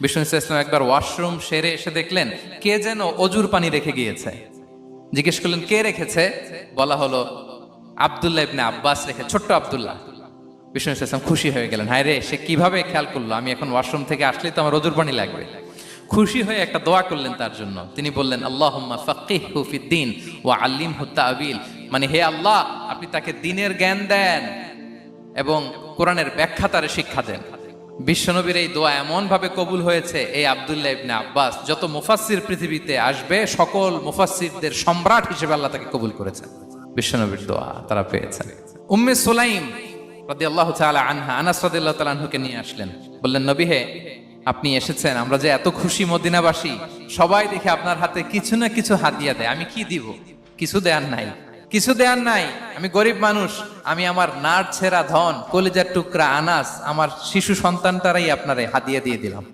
বিষ্ণু ইসলাম একবার ওয়াশরুম সেরে এসে দেখলেন কে যেন অজুর পানি রেখে গিয়েছে। জিজ্ঞেস করলেন কে রেখেছে? বলা হলো আব্দুল্লাহ ইবনে আব্বাস রেখে, ছোট্ট আব্দুল্লাহ। বিষ্ণু ইসলাম খুশি হয়ে গেলেন, হায় রে, সে কিভাবে খেয়াল করলো, আমি এখন ওয়াশরুম থেকে আসলেই তো আমার অজুর পানি লাগবে। খুশি হয়ে একটা দোয়া করলেন তার জন্য। তিনি বললেন আল্লাহুম্মা ফাক্কিহহু ফিদ্দীন ওয়া আল্লিমহু তা'বীল, মানে হে আল্লাহ, আপনি তাকে দ্বীনের জ্ঞান দেন এবং কোরআনের ব্যাখ্যা তারে শিক্ষা দেন। বিশ্বনবীর এই দোয়া এমন ভাবে কবুল হয়েছে, এই আব্দুল্লাহ ইবনে আব্বাস যত মুফাসসির পৃথিবীতে আসবে সকল মুফাসসিরদের সম্রাট হিসেবে আল্লাহ তাকে কবুল করেছেন। বিশ্বনবীর দোয়া তারা পেয়েছেন। উম্মে সুলাইম রাদিয়াল্লাহু তাআলা আনহা, আনাস রাদিয়াল্লাহু তাআলা আনহুকে নিয়ে আসলেন, বললেন নবী হে, আপনি এসেছেন, আমরা যে এত খুশি মদিনাবাসী, সবাই দেখে আপনার হাতে কিছু না কিছু হাদিয়া দেয়, আমি কি দিব? কিছু দেয়ার নাই, কিছু দেয়ার নাই, আমি গরিব মানুষ, আমি আমার নার ছেঁড়া ধন, কলিজার টুকরা আনাস, আমার শিশু সন্তানটারাই আপনারে হাদিয়া দিয়ে দিলাম।